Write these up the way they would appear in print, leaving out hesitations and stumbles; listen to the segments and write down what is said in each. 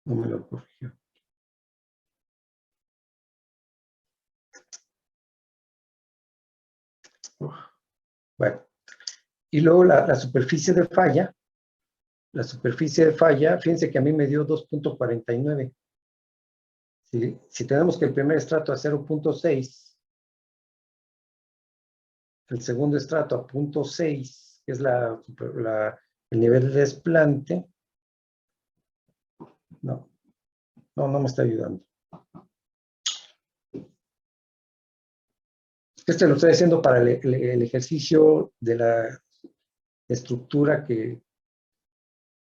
No me lo corrigió. Bueno, y luego la superficie de falla. La superficie de falla, fíjense que a mí me dio 2.49. Si tenemos que el primer estrato a 0.6, el segundo estrato a 0.6, que es el nivel de desplante, no me está ayudando. Este lo estoy haciendo para el ejercicio de la estructura que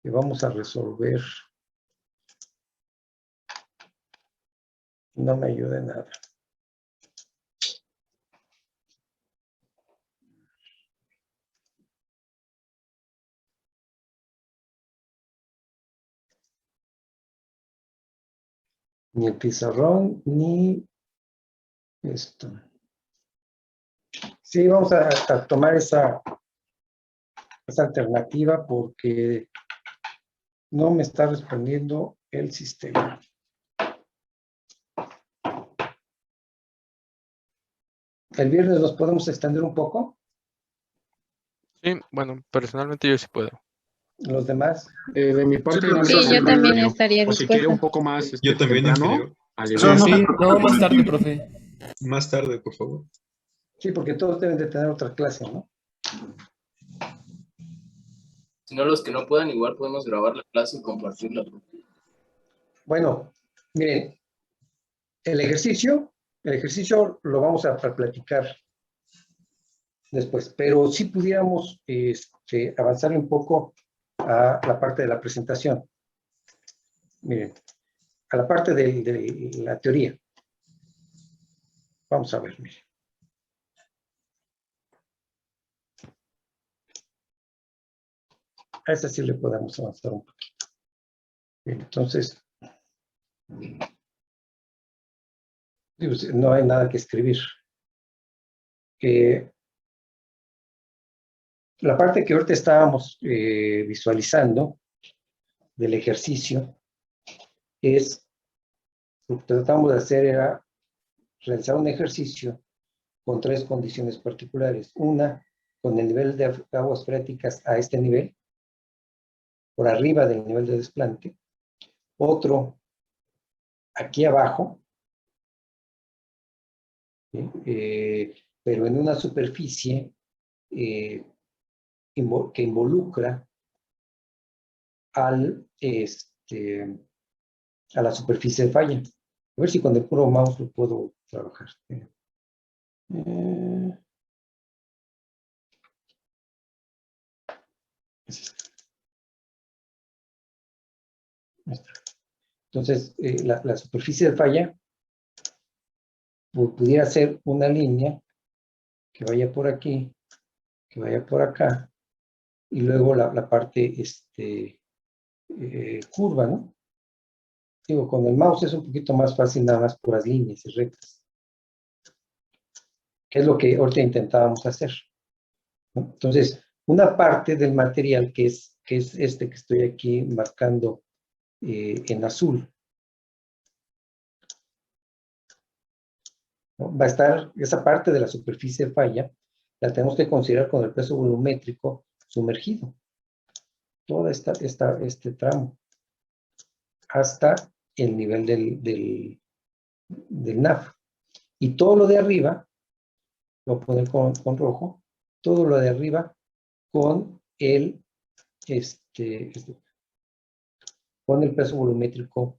vamos a resolver. No me ayuda en nada. Ni el pizarrón, ni esto. Sí, vamos a tomar esa alternativa porque no me está respondiendo el sistema. ¿El viernes nos podemos extender un poco? Sí, bueno, personalmente yo sí puedo. ¿Los demás? De mi parte, Sí, yo también estaría o si quiere dispuesta. un poco más Yo también, temprano, ingeniero. Sí, no, más tarde, profe. Más tarde, por favor. Sí, porque todos deben de tener otra clase, ¿no? Si no, los que no puedan, igual podemos grabar la clase y compartirla. Bueno, miren, el ejercicio lo vamos a platicar después, pero si pudiéramos avanzar un poco a la parte de la presentación. Miren, a la parte de la teoría. Vamos a ver, miren. A esta sí le podemos avanzar un poquito. Bien, entonces, no hay nada que escribir. La parte que ahorita estábamos visualizando del ejercicio es, lo que tratamos de hacer era realizar un ejercicio con tres condiciones particulares. Una, con el nivel de aguas freáticas a este nivel, por arriba del nivel de desplante. Otro, aquí abajo, pero en una superficie que involucra a la superficie de falla. A ver si con el puro mouse lo puedo trabajar. Entonces, la superficie de falla pudiera ser una línea que vaya por aquí, que vaya por acá, y luego la parte curva, ¿no? Digo, con el mouse es un poquito más fácil, nada más puras líneas y rectas. Que es lo que ahorita intentábamos hacer, ¿no? Entonces, una parte del material que es este que estoy aquí marcando en azul, ¿no? Va a estar esa parte de la superficie de falla, la tenemos que considerar con el peso volumétrico sumergido. Toda este tramo, hasta el nivel del NAF. Y todo lo de arriba, lo voy a poner con rojo, todo lo de arriba con el con el peso volumétrico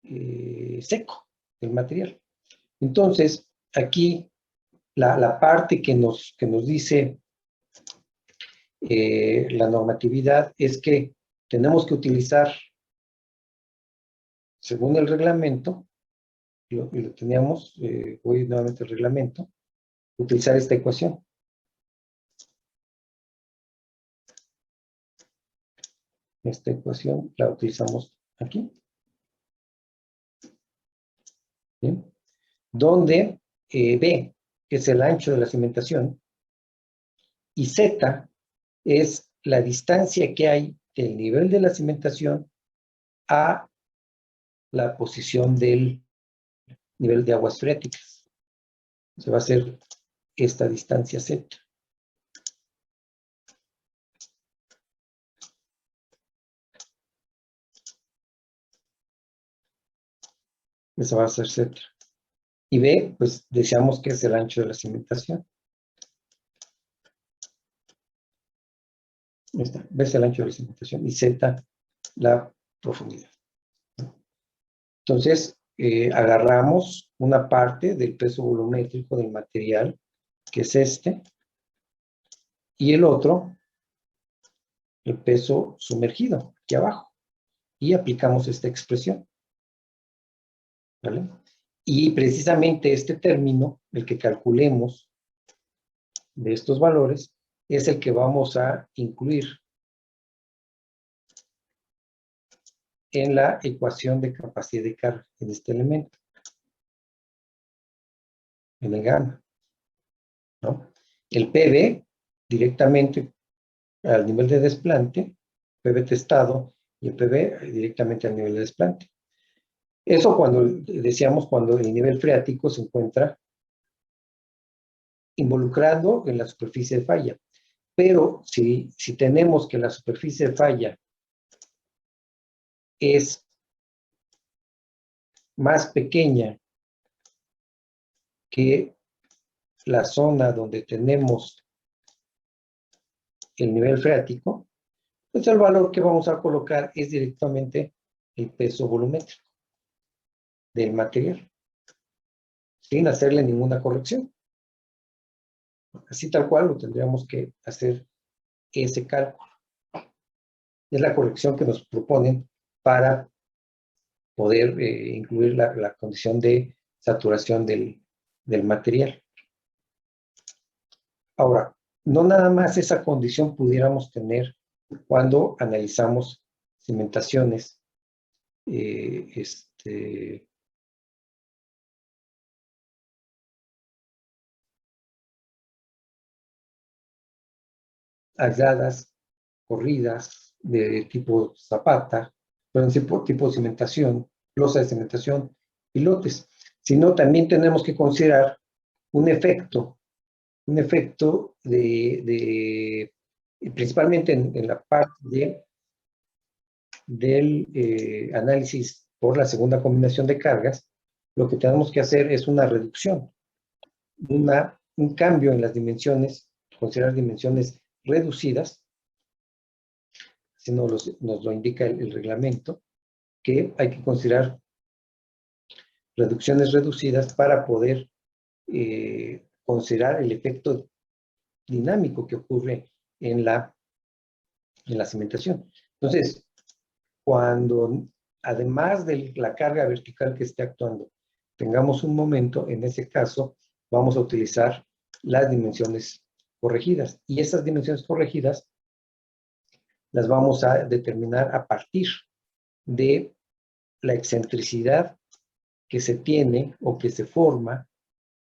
seco del material. Entonces, aquí la parte que nos dice la normatividad es que tenemos que utilizar, según el reglamento, y lo teníamos, voy nuevamente al reglamento, utilizar esta ecuación. Esta ecuación la utilizamos aquí. ¿Bien? Donde B es el ancho de la cimentación y Z es la distancia que hay del nivel de la cimentación a la posición del nivel de aguas freáticas. Se va a hacer esta distancia Z. Esa va a ser Z. Y B, pues deseamos que es el ancho de la cimentación. Ahí está. B es el ancho de la cimentación y Z la profundidad. Entonces, agarramos una parte del peso volumétrico del material, que es este, y el otro, el peso sumergido, aquí abajo, y aplicamos esta expresión. ¿Vale? Y precisamente este término, el que calculemos de estos valores, es el que vamos a incluir en la ecuación de capacidad de carga en este elemento, en el gamma, ¿no? El PV directamente al nivel de desplante, PV testado, y el PV directamente al nivel de desplante. Eso cuando decíamos cuando el nivel freático se encuentra involucrado en la superficie de falla. Pero si tenemos que la superficie de falla es más pequeña que la zona donde tenemos el nivel freático, pues el valor que vamos a colocar es directamente el peso volumétrico del material, sin hacerle ninguna corrección. Así tal cual lo tendríamos que hacer ese cálculo. Es la corrección que nos proponen para poder incluir la condición de saturación del material. Ahora, no nada más esa condición pudiéramos tener cuando analizamos cimentaciones aisladas, corridas, de tipo zapata, pero tipo cimentación, losa de cimentación, pilotes, sino también tenemos que considerar un efecto principalmente en la parte del análisis por la segunda combinación de cargas. Lo que tenemos que hacer es una reducción, un cambio en las dimensiones, considerar dimensiones reducidas, si nos lo indica el reglamento, que hay que considerar reducciones reducidas para poder considerar el efecto dinámico que ocurre en la cimentación. Entonces, cuando además de la carga vertical que esté actuando, tengamos un momento, en ese caso, vamos a utilizar las dimensiones corregidas. Y esas dimensiones corregidas las vamos a determinar a partir de la excentricidad que se tiene o que se forma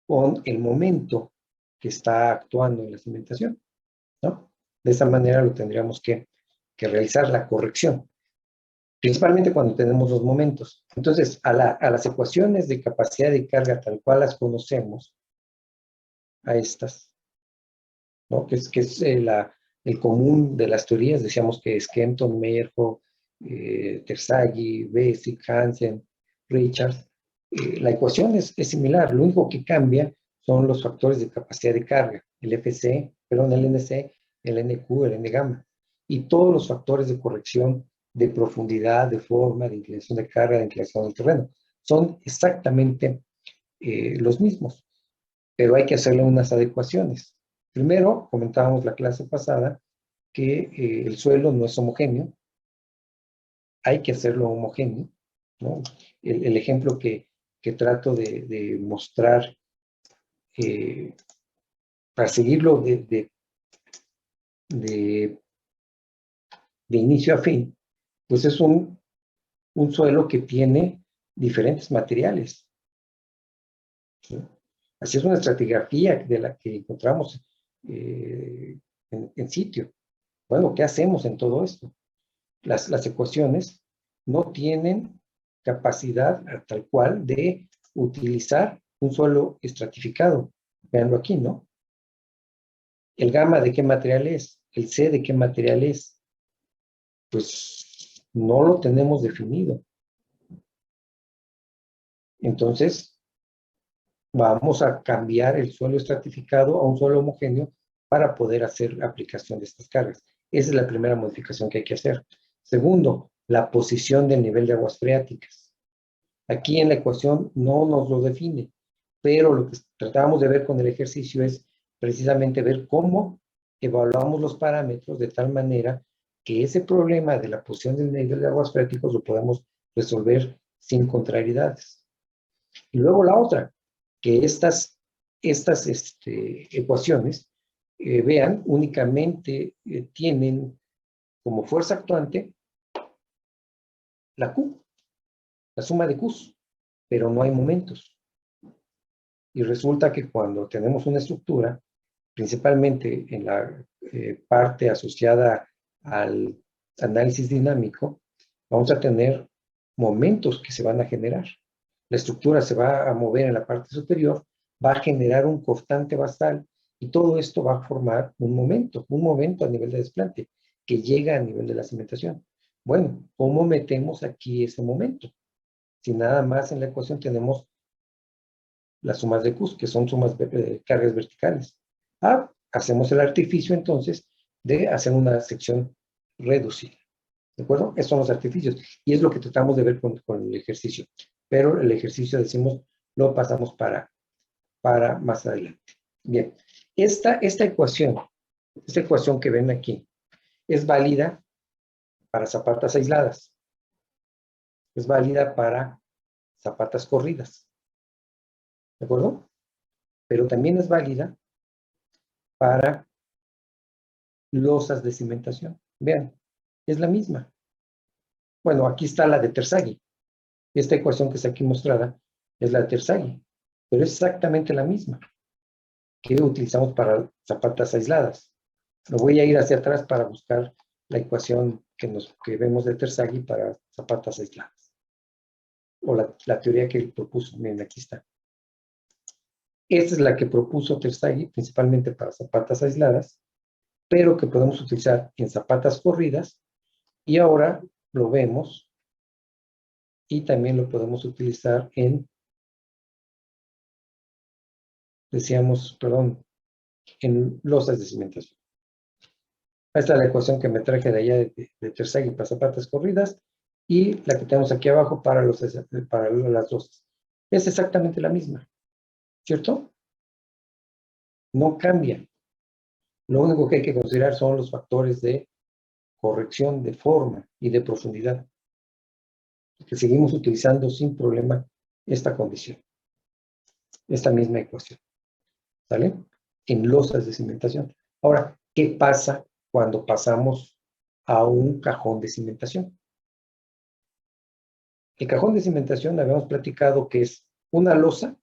con el momento que está actuando en la cimentación, ¿no? De esa manera lo tendríamos que realizar la corrección, principalmente cuando tenemos los momentos. Entonces, a las ecuaciones de capacidad de carga tal cual las conocemos, a estas, ¿no? Que es el común de las teorías, decíamos que es Kenton, Meyerhoff, Terzaghi, Bessick, Hansen, Richards. La ecuación es similar, lo único que cambia son los factores de capacidad de carga, el FC, perdón, el NC, el NQ, el N gamma, y todos los factores de corrección de profundidad, de forma, de inclinación de carga, de inclinación del terreno. Son exactamente los mismos, pero hay que hacerle unas adecuaciones. Primero, comentábamos la clase pasada que el suelo no es homogéneo, hay que hacerlo homogéneo, ¿no? El ejemplo que trato de mostrar para seguirlo de inicio a fin, pues es un suelo que tiene diferentes materiales, ¿sí? Así es una estratigrafía de la que encontramos en sitio. Bueno, ¿qué hacemos en todo esto? Las ecuaciones no tienen capacidad tal cual de utilizar un suelo estratificado. Veanlo aquí, ¿no? El gamma, ¿de qué material es? El C, ¿de qué material es? Pues no lo tenemos definido. Entonces, vamos a cambiar el suelo estratificado a un suelo homogéneo para poder hacer aplicación de estas cargas. Esa es la primera modificación que hay que hacer. Segundo, la posición del nivel de aguas freáticas. Aquí en la ecuación no nos lo define, pero lo que tratábamos de ver con el ejercicio es precisamente ver cómo evaluamos los parámetros de tal manera que ese problema de la posición del nivel de aguas freáticos lo podemos resolver sin contrariedades. Y luego la otra, que estas ecuaciones, vean, únicamente tienen como fuerza actuante la Q, la suma de Qs, pero no hay momentos. Y resulta que cuando tenemos una estructura, principalmente en la parte asociada al análisis dinámico, vamos a tener momentos que se van a generar. La estructura se va a mover en la parte superior, va a generar un cortante basal y todo esto va a formar un momento a nivel de desplante que llega a nivel de la cimentación. Bueno, ¿cómo metemos aquí ese momento? Si nada más en la ecuación tenemos las sumas de Qs, que son sumas de cargas verticales. Hacemos el artificio entonces de hacer una sección reducida. ¿De acuerdo? Esos son los artificios. Y es lo que tratamos de ver con el ejercicio. Pero el ejercicio, decimos, lo pasamos para más adelante. Bien. Esta ecuación que ven aquí, es válida para zapatas aisladas. Es válida para zapatas corridas. ¿De acuerdo? Pero también es válida para losas de cimentación. Vean, es la misma. Bueno, aquí está la de Terzaghi. Esta ecuación que está aquí mostrada es la de Terzaghi, pero es exactamente la misma que utilizamos para zapatas aisladas. Me voy a ir hacia atrás para buscar la ecuación que vemos de Terzaghi para zapatas aisladas. O la teoría que él propuso. Miren, aquí está. Esta es la que propuso Terzaghi, principalmente para zapatas aisladas, pero que podemos utilizar en zapatas corridas, y ahora lo vemos, y también lo podemos utilizar en, en losas de cimentación. Esta es la ecuación que me traje de allá de Terzaghi para zapatas corridas, y la que tenemos aquí abajo para las losas. Es exactamente la misma, ¿cierto? No cambia. Lo único que hay que considerar son los factores de corrección de forma y de profundidad, que seguimos utilizando sin problema esta condición, esta misma ecuación, ¿sale? En losas de cimentación. Ahora, ¿qué pasa cuando pasamos a un cajón de cimentación? El cajón de cimentación habíamos platicado que es una losa,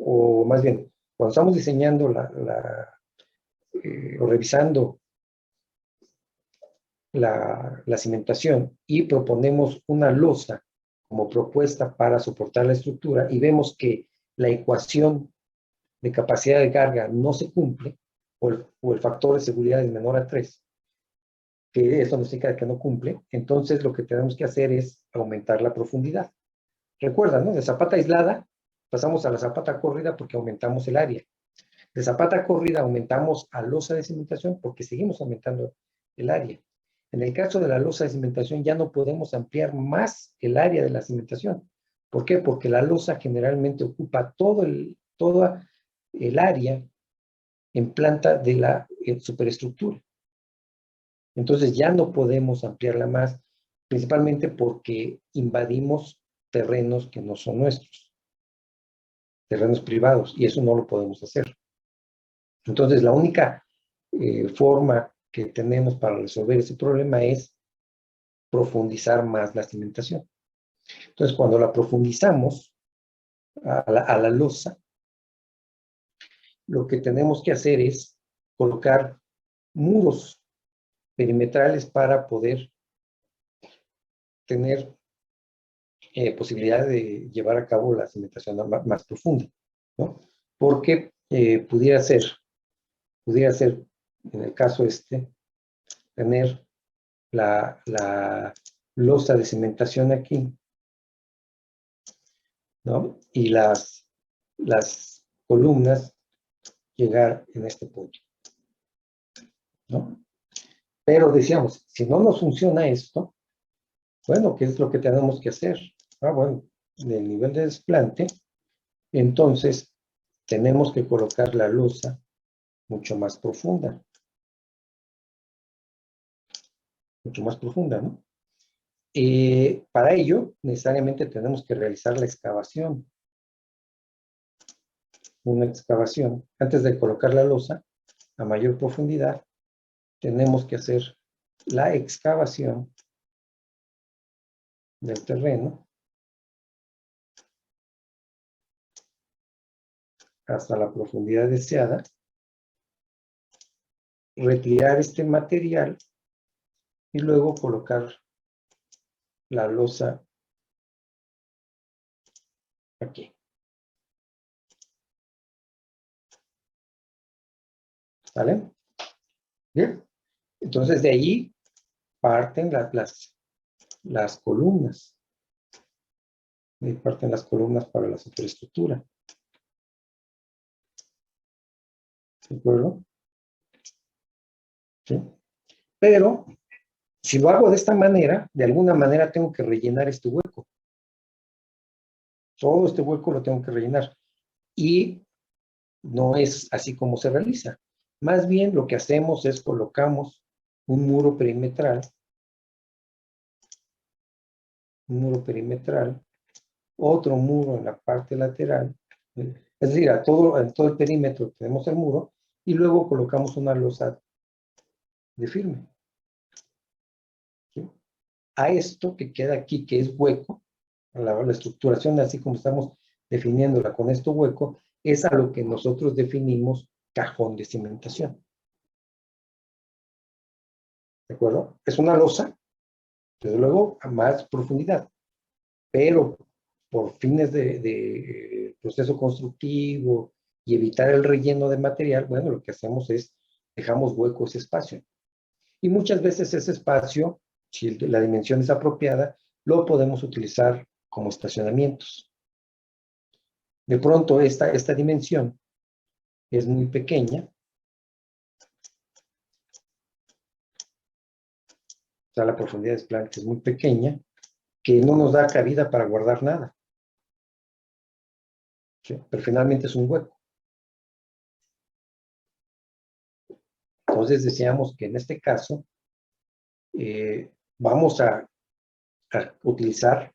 o más bien, cuando estamos diseñando o revisando la cimentación y proponemos una losa como propuesta para soportar la estructura y vemos que la ecuación de capacidad de carga no se cumple, o el factor de seguridad es menor a 3, que eso nos indica que no cumple, entonces lo que tenemos que hacer es aumentar la profundidad. Recuerda, ¿no? De zapata aislada pasamos a la zapata corrida porque aumentamos el área. De zapata corrida aumentamos a losa de cimentación porque seguimos aumentando el área. En el caso de la losa de cimentación ya no podemos ampliar más el área de la cimentación. ¿Por qué? Porque la losa generalmente ocupa toda el área en planta de la superestructura. Entonces ya no podemos ampliarla más, principalmente porque invadimos terrenos que no son nuestros, terrenos privados, y eso no lo podemos hacer. Entonces la única forma que tenemos para resolver ese problema es profundizar más la cimentación. Entonces, cuando la profundizamos a la losa, lo que tenemos que hacer es colocar muros perimetrales para poder tener posibilidad de llevar a cabo la cimentación más profunda, ¿no? Porque pudiera ser, en el caso tener la losa de cimentación aquí, ¿no? Y las columnas llegar en este punto, ¿no? Pero decíamos, si no nos funciona esto, bueno, ¿qué es lo que tenemos que hacer? Bueno, en el nivel de desplante, entonces tenemos que colocar la losa mucho más profunda. Mucho más profunda, ¿no? Para ello, necesariamente tenemos que realizar la excavación. Una excavación. Antes de colocar la losa a mayor profundidad, tenemos que hacer la excavación del terreno hasta la profundidad deseada, retirar este material y luego colocar la losa aquí. ¿Vale? Bien. Entonces de ahí parten las columnas. De ahí parten las columnas para la superestructura. ¿De acuerdo? ¿Sí? Pero, si lo hago de esta manera, de alguna manera tengo que rellenar este hueco. Todo este hueco lo tengo que rellenar. Y no es así como se realiza. Más bien lo que hacemos es colocamos un muro perimetral, otro muro en la parte lateral, es decir, en todo el perímetro tenemos el muro, y luego colocamos una losa de firme. ¿Sí? A esto que queda aquí, que es hueco, la estructuración así como estamos definiéndola con esto hueco, es a lo que nosotros definimos cajón de cimentación. ¿De acuerdo? Es una losa, desde luego, a más profundidad, pero por fines de proceso constructivo y evitar el relleno de material, bueno, lo que hacemos es dejamos hueco ese espacio. Y muchas veces ese espacio, si la dimensión es apropiada, lo podemos utilizar como estacionamientos. De pronto esta dimensión es muy pequeña. O sea, la profundidad de desplante es muy pequeña, que no nos da cabida para guardar nada. ¿Sí? Pero finalmente es un hueco. Entonces decíamos que en este caso vamos a utilizar,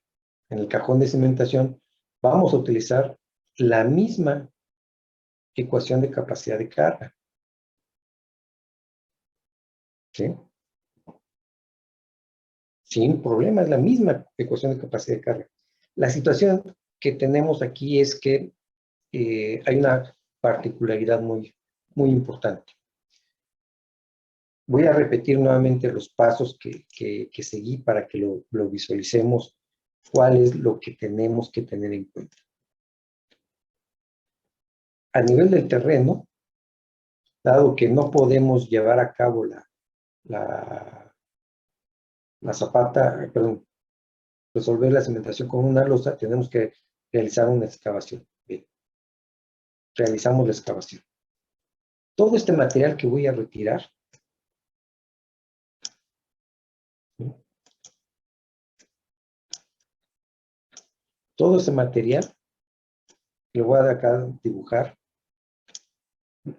en el cajón de cimentación, vamos a utilizar la misma ecuación de capacidad de carga. ¿Sí? Sin problema, es la misma ecuación de capacidad de carga. La situación que tenemos aquí es que hay una particularidad muy, muy importante. Voy a repetir nuevamente los pasos que seguí para que lo visualicemos, cuál es lo que tenemos que tener en cuenta. A nivel del terreno, dado que no podemos llevar a cabo resolver la cimentación con una losa, tenemos que realizar una excavación. Bien. Realizamos la excavación. Todo este material que voy a retirar, ¿sí? Todo ese material, lo voy a acá dibujar.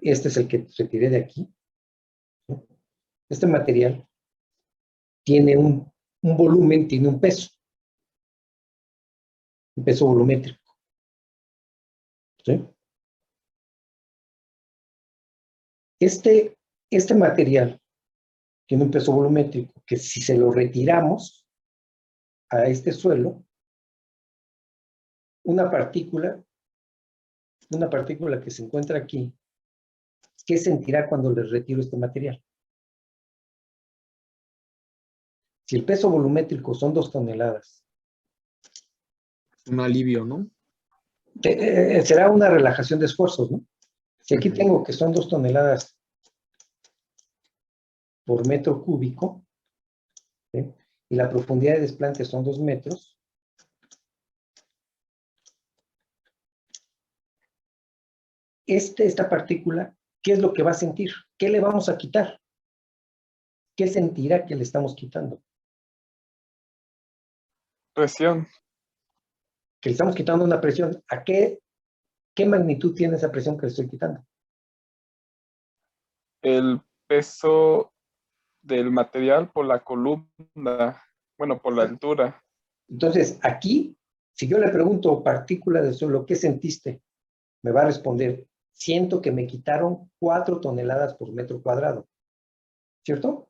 Este es el que retiré de aquí. ¿Sí? Este material tiene un volumen, tiene un peso volumétrico. ¿Sí? Este material tiene un peso volumétrico que si se lo retiramos a este suelo, una partícula que se encuentra aquí, ¿qué sentirá cuando le retiro este material? Si el peso volumétrico son 2 toneladas, Un alivio, ¿no? será una relajación de esfuerzos, ¿no? Si aquí tengo que son 2 toneladas por metro cúbico, ¿sí? Y la profundidad de desplante son 2 metros, esta partícula, ¿qué es lo que va a sentir? ¿Qué le vamos a quitar? ¿Qué sentirá que le estamos quitando? Presión. Que le estamos quitando una presión. ¿A qué magnitud tiene esa presión que le estoy quitando? El peso del material por la columna. Bueno, por la altura. Entonces, aquí, si yo le pregunto partícula del suelo, ¿qué sentiste? Me va a responder, siento que me quitaron 4 toneladas por metro cuadrado. ¿Cierto?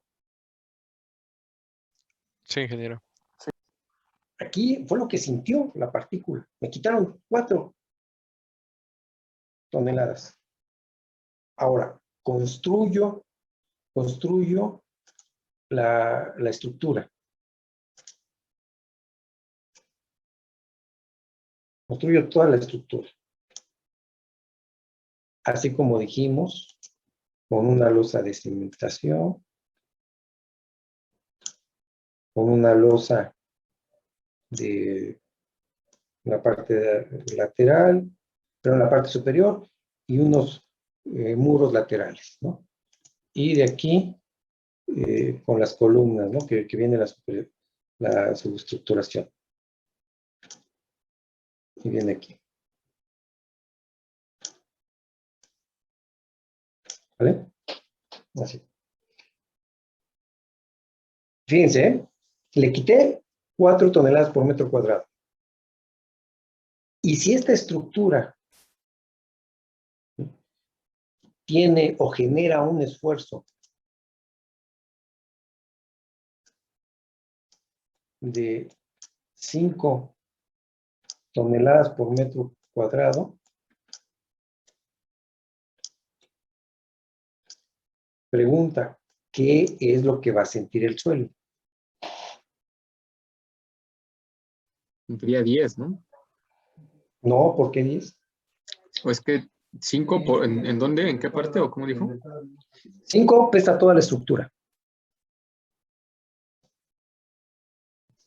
Sí, ingeniero. Aquí fue lo que sintió la partícula. Me quitaron 4 toneladas. Ahora, construyo la estructura. Construyo toda la estructura. Así como dijimos, con una losa de cimentación, con una losa de la parte lateral, pero en la parte superior, y unos muros laterales, ¿no? Y de aquí, con las columnas, ¿no? Que viene la subestructuración. Y viene aquí. ¿Vale? Así. Fíjense, ¿eh? Le quité 4 toneladas por metro cuadrado. Y si esta estructura tiene o genera un esfuerzo de 5 toneladas por metro cuadrado, pregunta, ¿qué es lo que va a sentir el suelo? Sería 10, ¿no? No, ¿por qué 10? O es que 5, ¿en dónde? ¿En qué parte? ¿O cómo dijo? 5 pesa toda la estructura.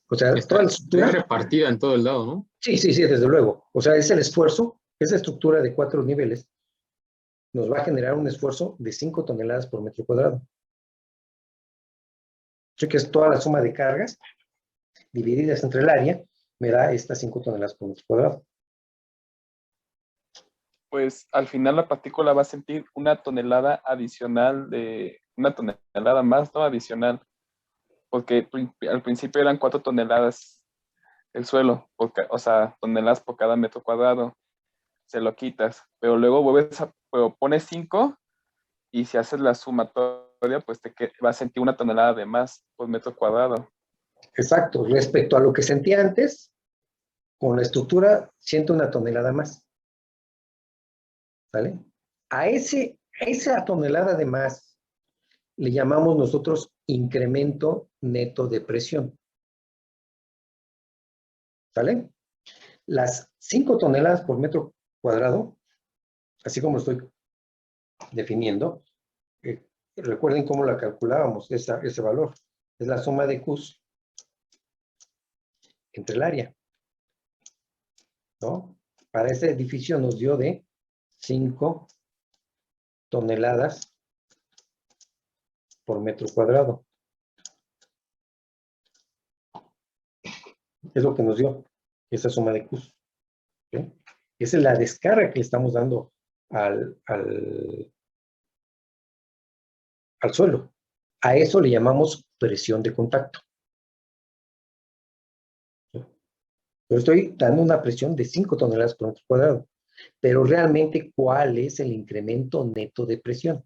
O sea, toda la Está estructura. repartida en todo el lado, ¿no? Sí, desde luego. O sea, es el esfuerzo. Esa estructura de 4 niveles nos va a generar un esfuerzo de 5 toneladas por metro cuadrado. Así que es toda la suma de cargas divididas entre el área, me da estas 5 toneladas por metro cuadrado. Pues al final la partícula va a sentir una tonelada adicional una tonelada más, ¿no? Adicional. Porque al principio eran 4 toneladas el suelo, o sea, toneladas por cada metro cuadrado. Se lo quitas, pero luego pero pones 5 y si haces la sumatoria, pues vas a sentir una tonelada de más por metro cuadrado. Exacto. Respecto a lo que sentía antes, con la estructura siento una tonelada más. ¿Vale? Esa tonelada de más le llamamos nosotros incremento neto de presión. ¿Vale? Las 5 toneladas por metro cuadrado, así como lo estoy definiendo, recuerden cómo la calculábamos, ese valor. Es la suma de Qs entre el área, ¿no? Para ese edificio nos dio de 5 toneladas por metro cuadrado. Es lo que nos dio esa suma de Qs. ¿Sí? Esa es la descarga que le estamos dando al suelo. A eso le llamamos presión de contacto. Yo estoy dando una presión de 5 toneladas por metro cuadrado. Pero realmente, ¿cuál es el incremento neto de presión?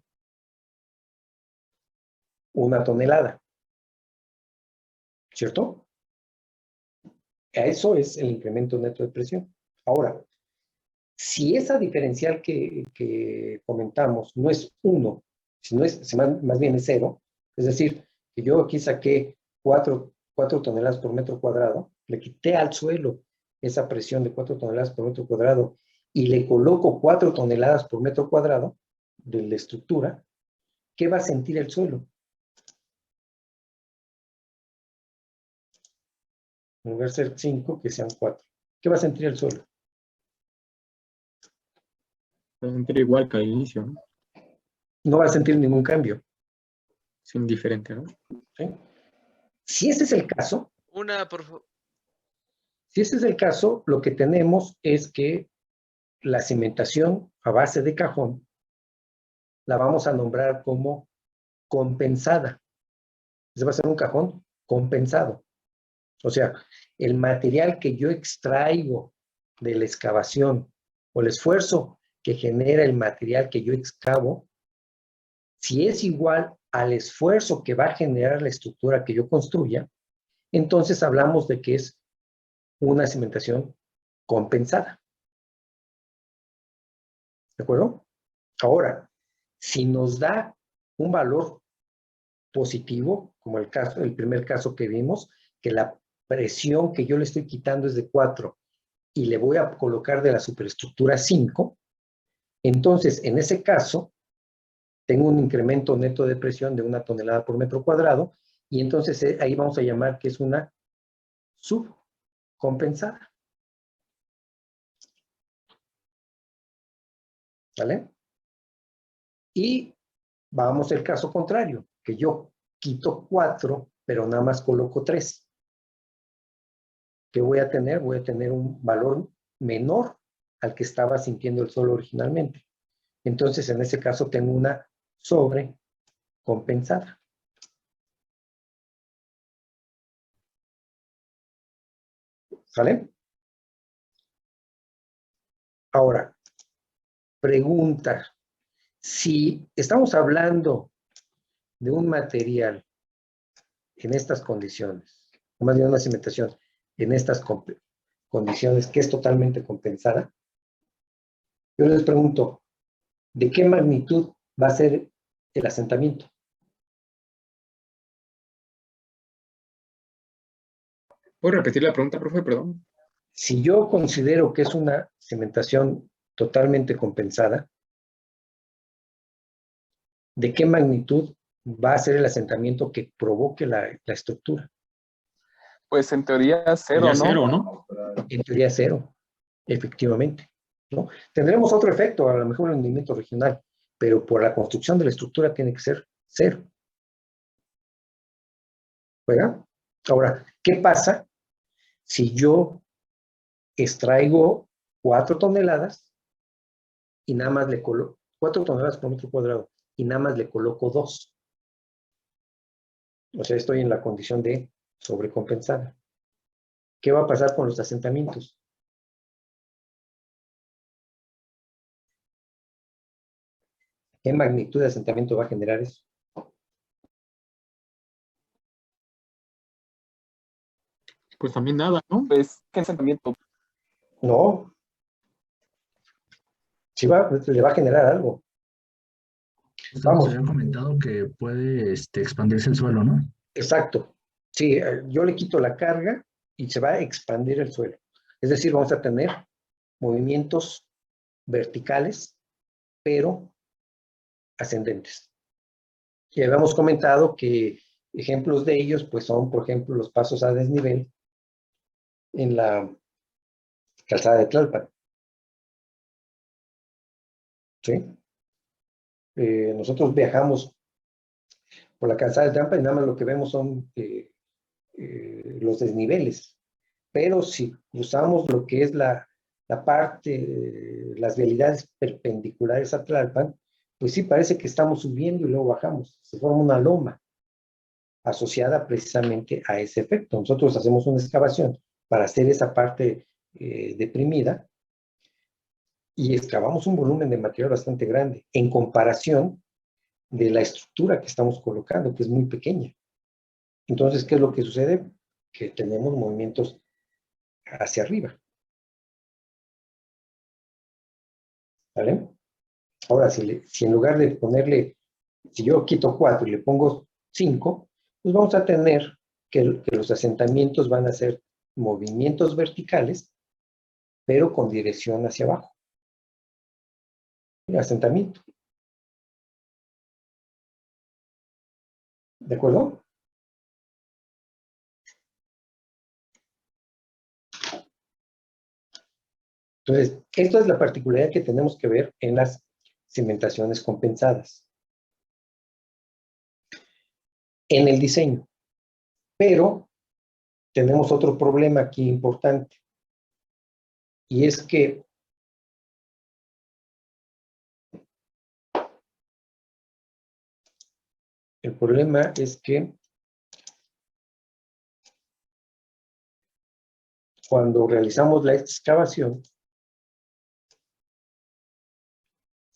1 tonelada. ¿Cierto? Eso es el incremento neto de presión. Ahora, si esa diferencial que comentamos no es 1, si más bien es 0, es decir, que yo aquí saqué 4 4 toneladas por metro cuadrado, le quité al suelo esa presión de 4 toneladas por metro cuadrado y le coloco 4 toneladas por metro cuadrado de la estructura, ¿qué va a sentir el suelo? En lugar de ser 5, que sean 4. ¿Qué va a sentir el suelo? Va a sentir igual que al inicio, ¿no? No va a sentir ningún cambio. Es indiferente, ¿no? ¿Sí? Si ese es el caso, Una, por favor. si ese es el caso, lo que tenemos es que la cimentación a base de cajón la vamos a nombrar como compensada. Ese va a ser un cajón compensado. O sea, el material que yo extraigo de la excavación o el esfuerzo que genera el material que yo excavo, si es igual al esfuerzo que va a generar la estructura que yo construya, entonces hablamos de que es una cimentación compensada. ¿De acuerdo? Ahora, si nos da un valor positivo, como el primer caso que vimos, que la presión que yo le estoy quitando es de 4 y le voy a colocar de la superestructura 5, entonces en ese caso tengo un incremento neto de presión de 1 tonelada por metro cuadrado y entonces ahí vamos a llamar que es una subcompensada. ¿Vale? Y vamos al caso contrario, que yo quito 4, pero nada más coloco 3. ¿Qué voy a tener? Voy a tener un valor menor al que estaba sintiendo el suelo originalmente. Entonces, en ese caso, tengo una sobrecompensada. ¿Sale? Ahora, pregunta. Si estamos hablando de un material en estas condiciones, o más bien una cimentación en estas condiciones que es totalmente compensada, yo les pregunto, ¿de qué magnitud va a ser el asentamiento? ¿Puedo repetir la pregunta, profe? Perdón. Si yo considero que es una cimentación totalmente compensada, ¿de qué magnitud va a ser el asentamiento que provoque la estructura? Pues en teoría cero, Ya ¿no? cero, ¿no? En teoría 0, efectivamente, ¿no? Tendremos otro efecto, a lo mejor el hundimiento regional, pero por la construcción de la estructura tiene que ser 0. ¿Verdad? Ahora, ¿qué pasa si yo extraigo 4 toneladas y nada más le coloco 4 toneladas por metro cuadrado y nada más le coloco 2? O sea, estoy en la condición de sobrecompensada. ¿Qué va a pasar con los asentamientos? ¿Qué magnitud de asentamiento va a generar eso? Pues también nada, ¿no? Pues, ¿qué asentamiento? No. Sí le va a generar algo. Usted nos Vamos. había comentado que puede expandirse el suelo, ¿no? Exacto. Sí, yo le quito la carga y se va a expandir el suelo. Es decir, vamos a tener movimientos verticales, pero ascendentes. Y habíamos comentado que ejemplos de ellos, pues son, por ejemplo, los pasos a desnivel en la calzada de Tlalpan. ¿Sí? Nosotros viajamos por la calzada de Tlalpan y nada más lo que vemos son los desniveles. Pero si cruzamos lo que es la parte, las vialidades perpendiculares a Tlalpan, pues sí parece que estamos subiendo y luego bajamos. Se forma una loma asociada precisamente a ese efecto. Nosotros hacemos una excavación para hacer esa parte deprimida y excavamos un volumen de material bastante grande en comparación de la estructura que estamos colocando, que es muy pequeña. Entonces, ¿qué es lo que sucede? Que tenemos movimientos hacia arriba. ¿Vale? Ahora, si en lugar de ponerle, si yo quito 4 y le pongo 5, pues vamos a tener que los asentamientos van a ser movimientos verticales, pero con dirección hacia abajo. El asentamiento. ¿De acuerdo? Entonces, esto es la particularidad que tenemos que ver en las cimentaciones compensadas. En el diseño. Pero tenemos otro problema aquí importante. Y es que el problema es que cuando realizamos la excavación,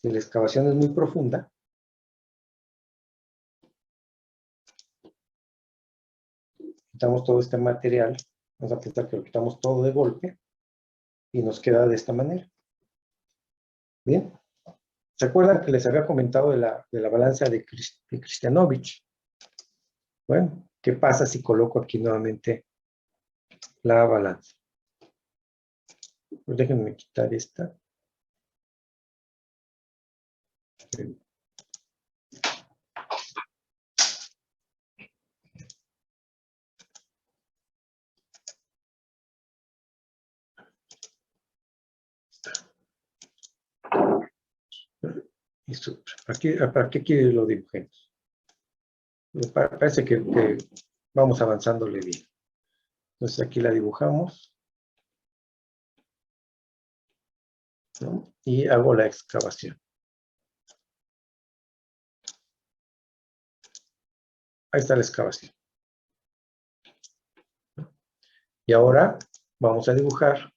si la excavación es muy profunda, quitamos todo este material, vamos a pensar que lo quitamos todo de golpe y nos queda de esta manera. Bien. ¿Se acuerdan que les había comentado de la balanza de Kristianovich? Bueno, ¿qué pasa si coloco aquí nuevamente la balanza? Pues déjenme quitar esta. ¿Para qué quiere lo dibujemos? Parece que vamos avanzándole bien. Entonces aquí la dibujamos, ¿no? Y hago la excavación. Ahí está la excavación. Y ahora vamos a dibujar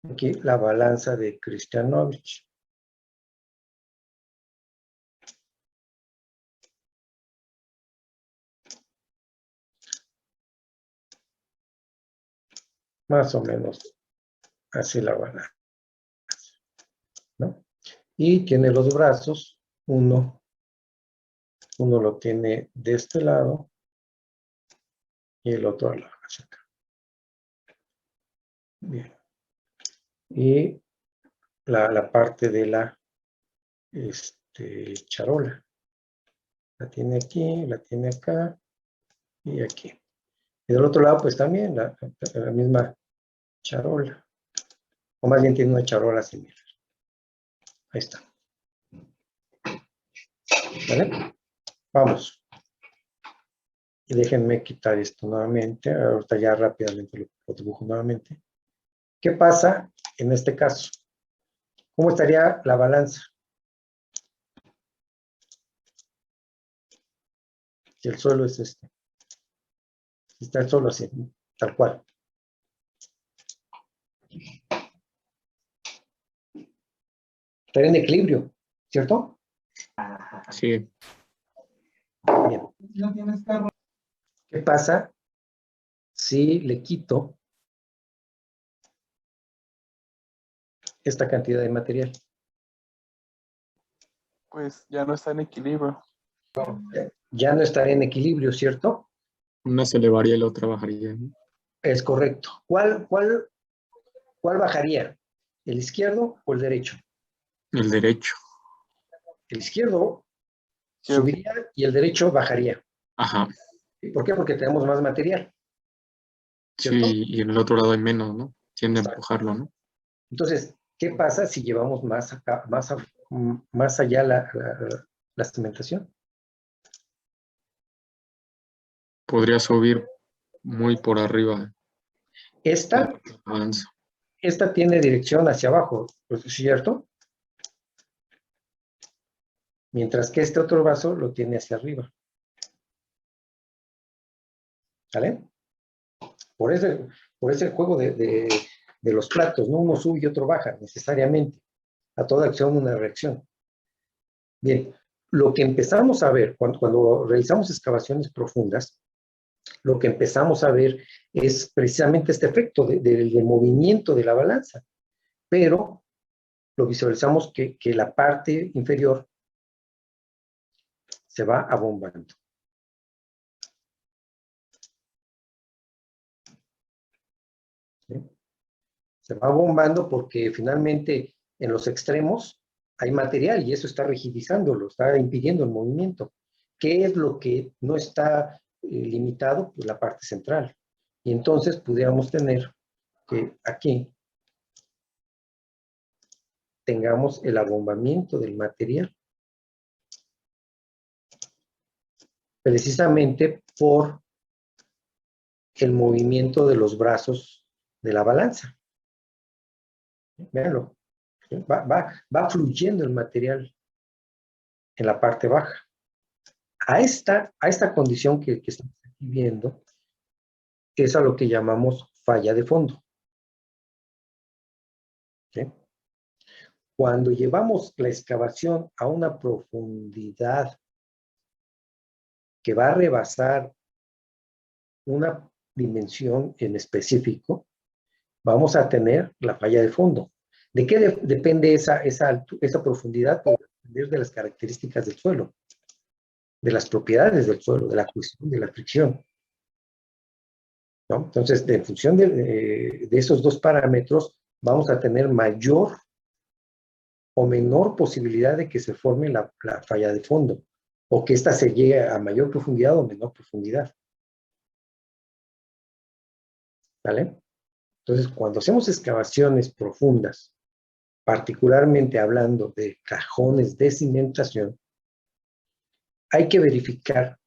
aquí la balanza de Kristianovich. Más o menos así la balanza, ¿no? Y tiene los brazos, uno lo tiene de este lado y el otro hacia acá. Bien. Y la parte de la charola. La tiene aquí, la tiene acá y aquí. Y del otro lado, pues también la misma charola. O más bien tiene una charola similar. Ahí está. ¿Vale? Vamos. Y déjenme quitar esto nuevamente. Ahorita ya rápidamente lo dibujo nuevamente. ¿Qué pasa en este caso? ¿Cómo estaría la balanza? Si el suelo es este. Si está el suelo así, tal cual. Estaría en equilibrio, ¿cierto? Sí. Bien. ¿Qué pasa si le quito esta cantidad de material? Pues ya no está en equilibrio. Ya no estaría en equilibrio, ¿cierto? Una se elevaría y la otra bajaría, ¿no? Es correcto. ¿Cuál bajaría? ¿El izquierdo o el derecho? El derecho. El izquierdo Sí. subiría y el derecho bajaría. Ajá. ¿Por qué? Porque tenemos más material, ¿cierto? Sí, y en el otro lado hay menos, ¿no? Tiende a Exacto. empujarlo, ¿no? Entonces, ¿qué pasa si llevamos más acá, más allá la cimentación? Podría subir muy por arriba. Esta Avanza. tiene dirección hacia abajo, ¿es cierto? Mientras que este otro vaso lo tiene hacia arriba. ¿Vale? Por ese juego de los platos, ¿no? Uno sube y otro baja, necesariamente. A toda acción una reacción. Bien, lo que empezamos a ver cuando realizamos excavaciones profundas, lo que empezamos a ver es precisamente este efecto de movimiento de la balanza. Pero lo visualizamos que la parte inferior se va abombando. ¿sí? Se va bombando porque finalmente en los extremos hay material y eso está rigidizándolo, está impidiendo el movimiento. ¿Qué es lo que no está limitado? Pues la parte central. Y entonces pudiéramos tener que aquí tengamos el abombamiento del material, precisamente por el movimiento de los brazos de la balanza. Véanlo. Va fluyendo el material en la parte baja. A esta condición que estamos aquí viendo, es a lo que llamamos falla de fondo. ¿Sí? Cuando llevamos la excavación a una profundidad que va a rebasar una dimensión en específico, vamos a tener la falla de fondo. ¿De qué depende esa profundidad? Por depender de las características del suelo, de las propiedades del suelo, de la cuestión de la fricción, ¿no? Entonces, en función de esos dos parámetros, vamos a tener mayor o menor posibilidad de que se forme la falla de fondo, o que ésta se llegue a mayor profundidad o menor profundidad. ¿Vale? Entonces, cuando hacemos excavaciones profundas, particularmente hablando de cajones de cimentación, hay que verificar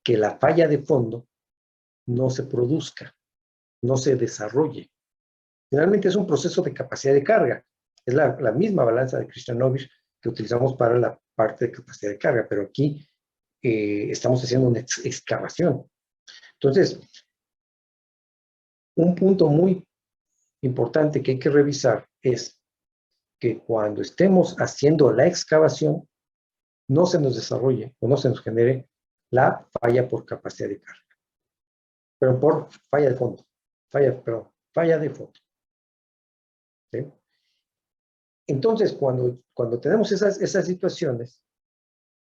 que la falla de fondo no se produzca, no se desarrolle. Finalmente es un proceso de capacidad de carga. Es la misma balanza de Krishnanovich que utilizamos para la parte de capacidad de carga, pero aquí estamos haciendo una excavación. Entonces, un punto muy importante que hay que revisar es que cuando estemos haciendo la excavación, no se nos desarrolle o no se nos genere la falla por capacidad de carga. Pero por falla de fondo. Falla de fondo. ¿Sí? Entonces, cuando tenemos esas situaciones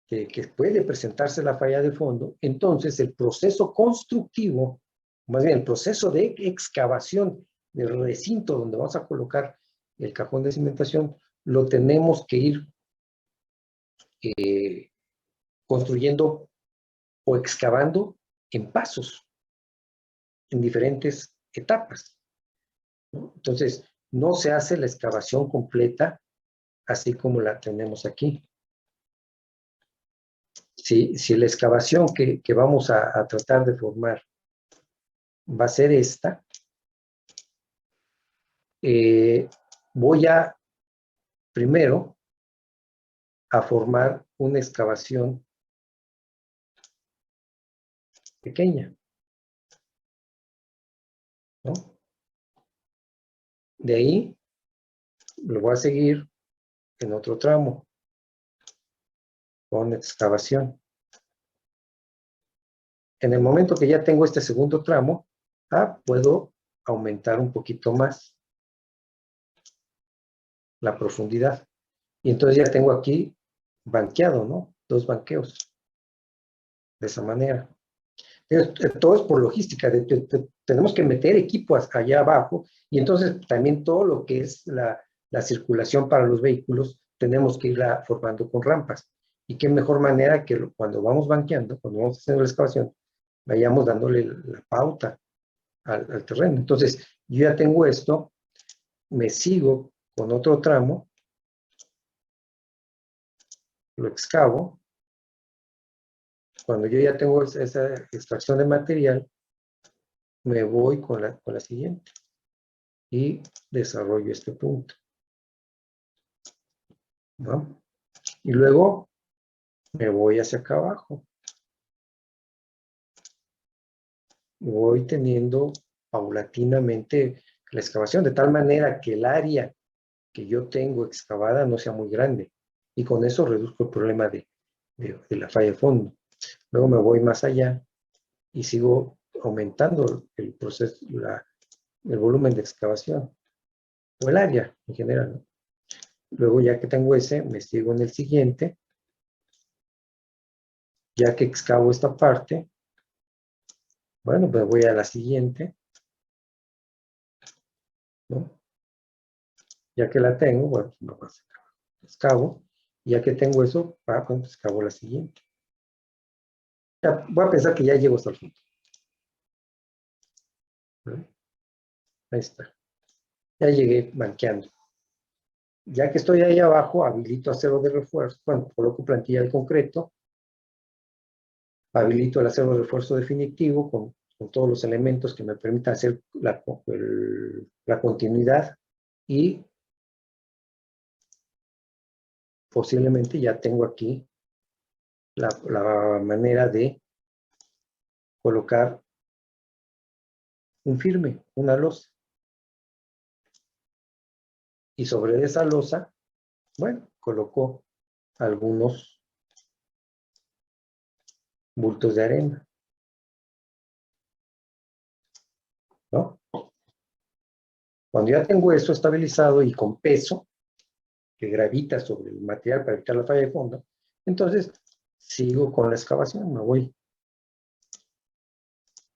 que puede presentarse la falla de fondo, entonces el proceso constructivo, más bien el proceso de excavación del recinto donde vamos a colocar el cajón de cimentación, lo tenemos que ir construyendo o excavando en pasos, en diferentes etapas, ¿no? Entonces, no se hace la excavación completa así como la tenemos aquí. Si la excavación que vamos a tratar de formar va a ser esta, voy a primero a formar una excavación pequeña, ¿no? De ahí lo voy a seguir en otro tramo con excavación. En el momento que ya tengo este segundo tramo, puedo aumentar un poquito más la profundidad. Y entonces ya tengo aquí banqueado, ¿no? 2 banqueos. De esa manera. Todo es por logística. Tenemos que meter equipos allá abajo y entonces también todo lo que es la circulación para los vehículos tenemos que irla formando con rampas. Y qué mejor manera que cuando vamos banqueando, cuando vamos haciendo la excavación, vayamos dándole la pauta al terreno. Entonces, yo ya tengo esto, me sigo con otro tramo, lo excavo. Cuando yo ya tengo esa extracción de material, me voy con la siguiente y desarrollo este punto, ¿no? Y luego me voy hacia acá abajo. Voy teniendo paulatinamente la excavación, de tal manera que el área que yo tengo excavada no sea muy grande. Y con eso reduzco el problema de la falla de fondo. Luego me voy más allá y sigo aumentando el proceso, el volumen de excavación, o el área en general, ¿no? Luego ya que tengo ese, me sigo en el siguiente. Ya que excavo esta parte, bueno, pues voy a la siguiente. ¿no? Ya que la tengo, bueno, no pasa nada. Excavo. Ya que tengo eso, pues excavo la siguiente. Ya, voy a pensar que ya llego hasta el fondo. ¿No? Ahí está. Ya llegué banqueando. Ya que estoy ahí abajo, habilito acero de refuerzo. Bueno, coloco plantilla de concreto. Habilito el acero de refuerzo definitivo con todos los elementos que me permitan hacer la continuidad. Y posiblemente ya tengo aquí la manera de colocar un firme, una losa. Y sobre esa losa, bueno, coloco algunos bultos de arena, ¿no? Cuando ya tengo eso estabilizado y con peso, que gravita sobre el material para evitar la falla de fondo, entonces sigo con la excavación, me voy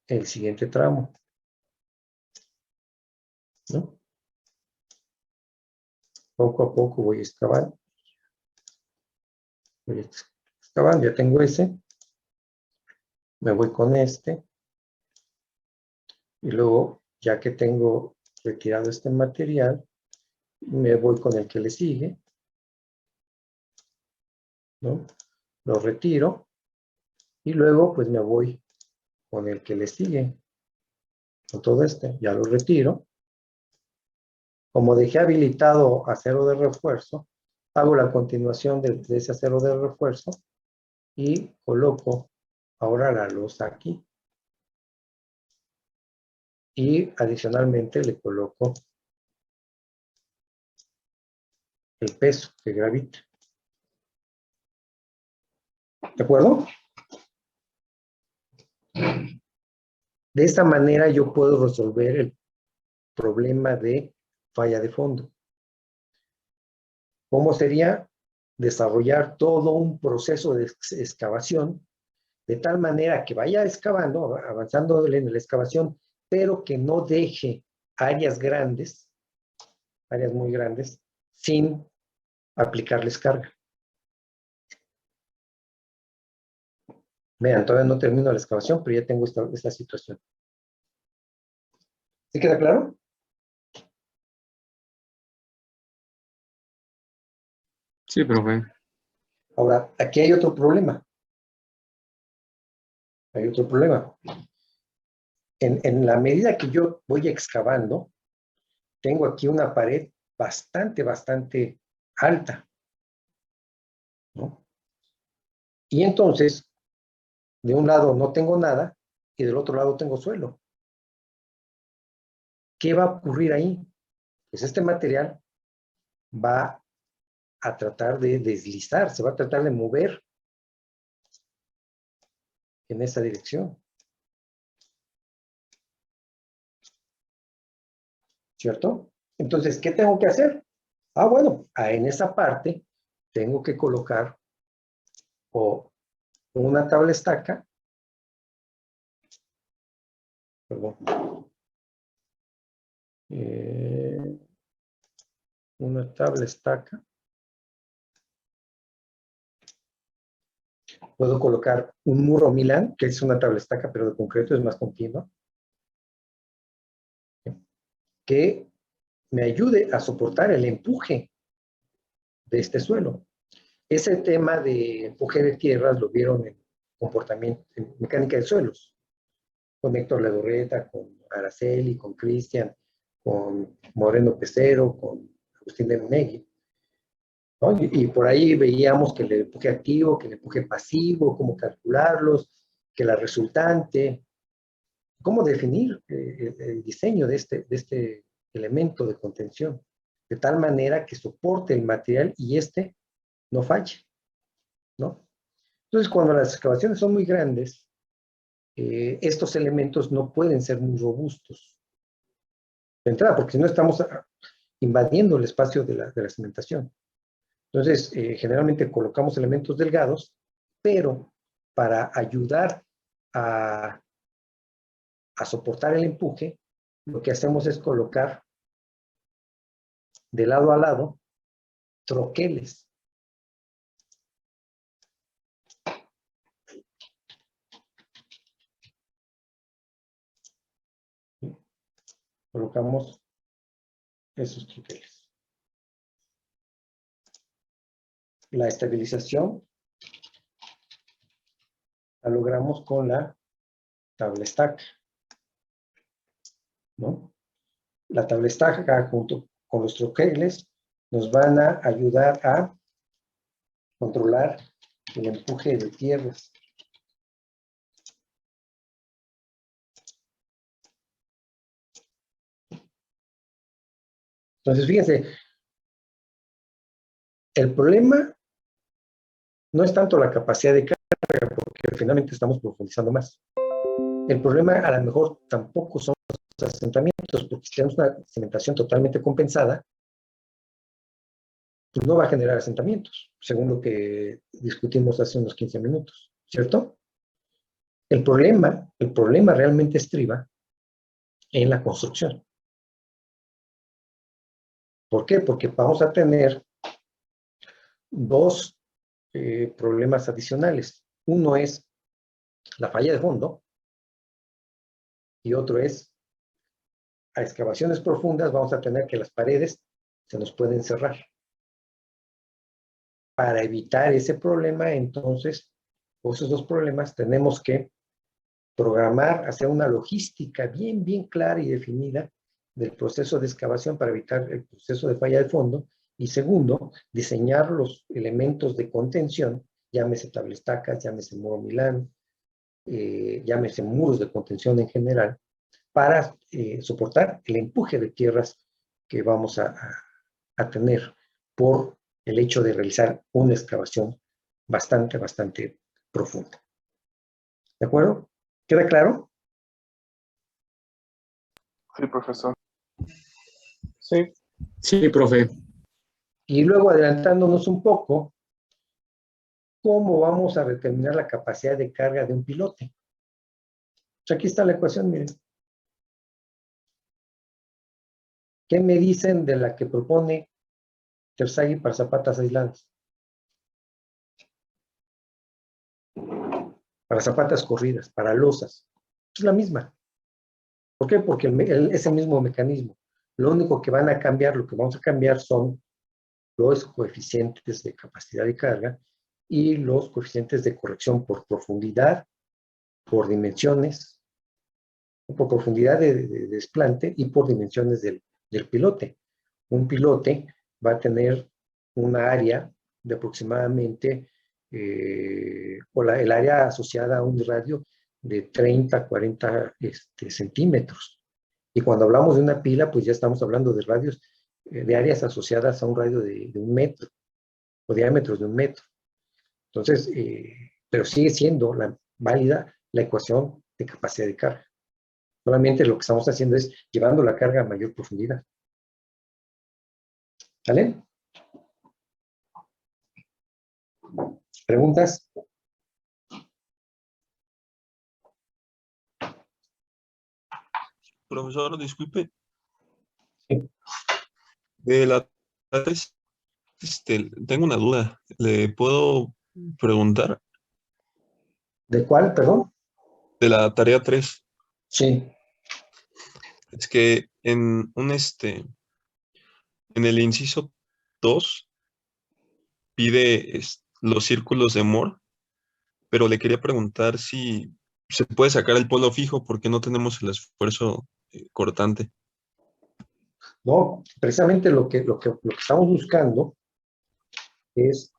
el siguiente tramo, ¿no? Poco a poco voy excavando. Voy excavando, ya tengo ese. Me voy con este. Y luego, ya que tengo retirado este material, me voy con el que le sigue, ¿no? Lo retiro. Y luego, pues me voy con el que le sigue. Con todo este, ya lo retiro. Como dejé habilitado acero de refuerzo, hago la continuación de ese acero de refuerzo y coloco ahora la losa aquí. Y adicionalmente le coloco el peso que gravita. ¿De acuerdo? De esta manera yo puedo resolver el problema de falla de fondo. ¿Cómo sería? Desarrollar todo un proceso de excavación de tal manera que vaya excavando, avanzando en la excavación, pero que no deje áreas grandes, áreas muy grandes, sin aplicarles carga. Vean, todavía no termino la excavación, pero ya tengo esta situación. ¿Sí queda claro? Sí, profe. Ahora, aquí hay otro problema. Hay otro problema. En la medida que yo voy excavando, tengo aquí una pared bastante alta, ¿no? Y entonces, de un lado no tengo nada y del otro lado tengo suelo. ¿Qué va a ocurrir ahí? Pues este material va a tratar de deslizar, se va a tratar de mover en esa dirección. ¿Cierto? Entonces, ¿qué tengo que hacer? Ah, bueno, en esa parte tengo que colocar o una tabla estaca, perdón, una tabla estaca. Puedo colocar un muro Milán, que es una tabla estaca, pero de concreto, es más continua, que me ayude a soportar el empuje de este suelo. Ese tema de empuje de tierras lo vieron en comportamiento, en mecánica de suelos, con Héctor Ledorreta, con Araceli, con Cristian, con Moreno Pecero, con Agustín de Munegui, ¿no? Y por ahí veíamos que el empuje activo, que el empuje pasivo, cómo calcularlos, que la resultante, cómo definir el diseño de este elemento de contención, de tal manera que soporte el material y no falle, ¿no? Entonces, cuando las excavaciones son muy grandes, estos elementos no pueden ser muy robustos. De entrada, porque si no estamos invadiendo el espacio de la cimentación. Entonces, generalmente colocamos elementos delgados, pero para ayudar a soportar el empuje, lo que hacemos es colocar de lado a lado troqueles. Colocamos esos troqueles. La estabilización la logramos con la tabla stack, ¿no? La tabla stack junto con los troqueles nos van a ayudar a controlar el empuje de tierras. Entonces, fíjense, el problema no es tanto la capacidad de carga, porque finalmente estamos profundizando más. El problema a lo mejor tampoco son los asentamientos, porque si tenemos una cimentación totalmente compensada, pues no va a generar asentamientos, según lo que discutimos hace unos 15 minutos, ¿cierto? El problema realmente estriba en la construcción. ¿Por qué? Porque vamos a tener dos problemas adicionales. Uno es la falla de fondo y otro es a excavaciones profundas vamos a tener que las paredes se nos pueden cerrar. Para evitar ese problema, entonces, o esos dos problemas, tenemos que programar, hacer una logística bien clara y definida del proceso de excavación para evitar el proceso de falla de fondo. Y segundo, diseñar los elementos de contención, llámese tablestacas, llámese muro Milán, llámese muros de contención en general, para soportar el empuje de tierras que vamos a tener por el hecho de realizar una excavación bastante profunda. ¿De acuerdo? ¿Queda claro? Sí, profesor. Sí. Sí, profe. Y luego adelantándonos un poco, ¿cómo vamos a determinar la capacidad de carga de un pilote? Pues aquí está la ecuación, miren. ¿Qué me dicen de la que propone Terzaghi para zapatas aisladas? Para zapatas corridas, para losas. Es la misma. ¿Por qué? Porque es el mismo mecanismo. Lo único que van a cambiar, lo que vamos a cambiar son los coeficientes de capacidad de carga y los coeficientes de corrección por profundidad, por dimensiones, por profundidad de desplante y por dimensiones del pilote. Un pilote va a tener una área de aproximadamente, el área asociada a un radio de 30, 40 centímetros. Y cuando hablamos de una pila, pues ya estamos hablando de radios, de áreas asociadas a un radio de 1 metro, o diámetros de 1 metro. Entonces, pero sigue siendo válida la ecuación de capacidad de carga. Solamente lo que estamos haciendo es llevando la carga a mayor profundidad. ¿Vale? ¿Preguntas? Profesor, disculpe. Sí. De la tengo una duda. ¿Le puedo preguntar? ¿De cuál, perdón? De la tarea 3. Sí. Es que en el inciso 2 pide los círculos de Moore, pero le quería preguntar si se puede sacar el polo fijo porque no tenemos el esfuerzo cortante. No, precisamente lo que estamos buscando es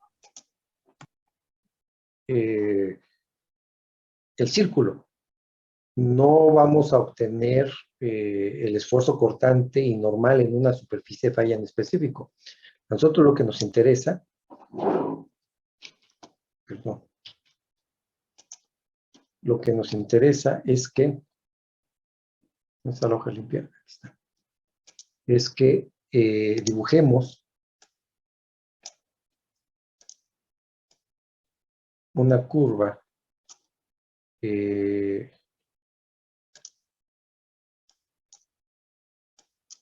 el círculo. No vamos a obtener el esfuerzo cortante y normal en una superficie de falla en específico. A nosotros lo que nos interesa, perdón, lo que nos interesa es que, ¿dónde está la hoja limpia? Aquí está. Es que dibujemos una curva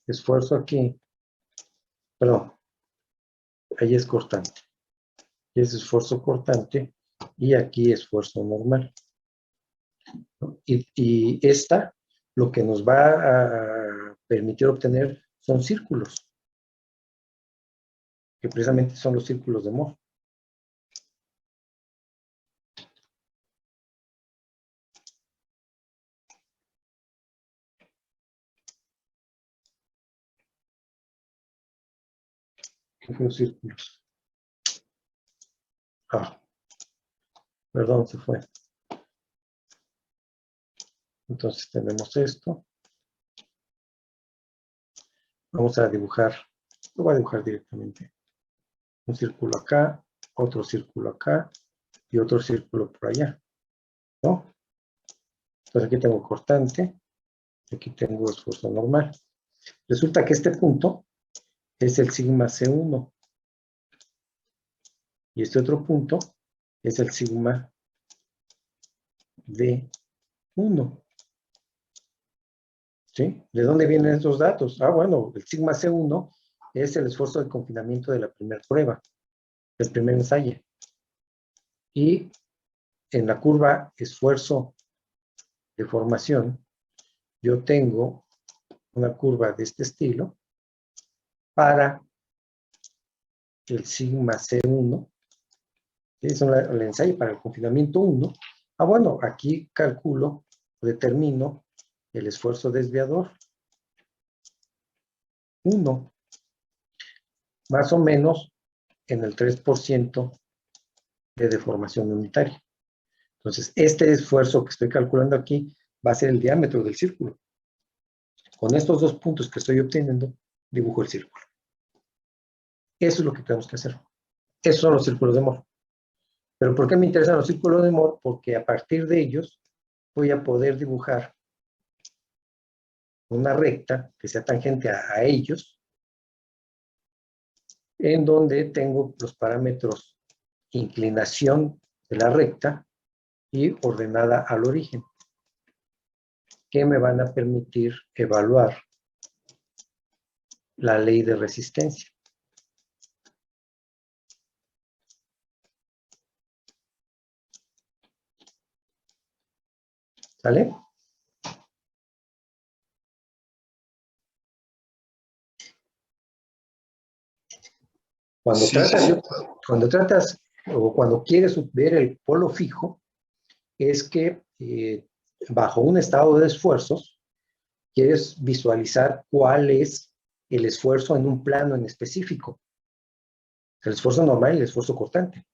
esfuerzo aquí Perdón, ahí es cortante. Es esfuerzo cortante y aquí esfuerzo normal. ¿No? Y esta, lo que nos va a permitir obtener son círculos, que precisamente son los círculos de Mohr. ¿Qué fue los círculos? Ah, perdón, se fue. Entonces tenemos esto. Vamos a dibujar, lo voy a dibujar directamente. Un círculo acá, otro círculo acá y otro círculo por allá, ¿no? Entonces aquí tengo cortante, aquí tengo esfuerzo normal. Resulta que este punto es el sigma C1 y este otro punto es el sigma D1. ¿Sí? ¿De dónde vienen estos datos? Ah, bueno, el sigma C1 es el esfuerzo de confinamiento de la primera prueba, del primer ensayo. Y en la curva esfuerzo de formación, yo tengo una curva de este estilo para el sigma C1, que es el ensayo para el confinamiento 1. Ah, bueno, aquí calculo, determino el esfuerzo desviador 1, más o menos en el 3% de deformación unitaria. Entonces, este esfuerzo que estoy calculando aquí va a ser el diámetro del círculo. Con estos dos puntos que estoy obteniendo, dibujo el círculo. Eso es lo que tenemos que hacer. Esos son los círculos de Mohr. ¿Pero por qué me interesan los círculos de Mohr? Porque a partir de ellos voy a poder dibujar una recta que sea tangente a ellos, en donde tengo los parámetros inclinación de la recta y ordenada al origen, que me van a permitir evaluar la ley de resistencia. ¿Sale? Cuando Sí, tratas, sí. cuando tratas o cuando quieres ver el polo fijo, es que bajo un estado de esfuerzos, quieres visualizar cuál es el esfuerzo en un plano en específico. El esfuerzo normal y el esfuerzo cortante.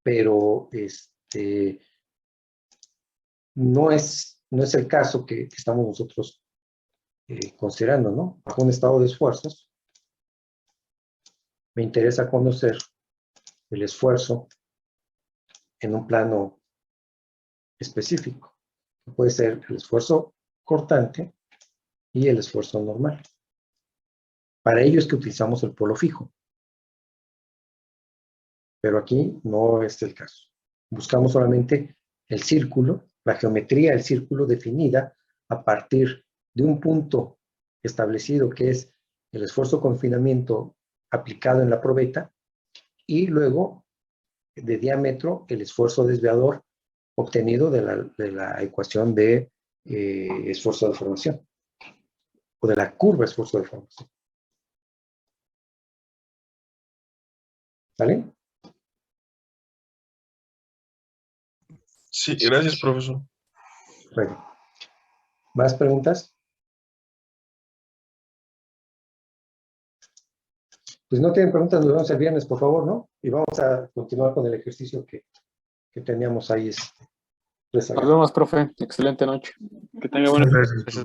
Pero no es el caso que estamos nosotros considerando, ¿no? Bajo un estado de esfuerzos, me interesa conocer el esfuerzo en un plano específico. Puede ser el esfuerzo cortante y el esfuerzo normal. Para ello es que utilizamos el polo fijo. Pero aquí no es el caso. Buscamos solamente el círculo, la geometría del círculo definida a partir de un punto establecido que es el esfuerzo de confinamiento aplicado en la probeta y luego de diámetro el esfuerzo desviador obtenido de la ecuación de esfuerzo de formación o de la curva esfuerzo de formación. ¿Vale? Sí, gracias, profesor. Bueno. ¿Más preguntas? Pues no tienen preguntas, nos vemos el viernes, por favor, ¿no? Y vamos a continuar con el ejercicio que teníamos ahí Nos vemos, profe. Excelente noche. Que tenga buena Gracias.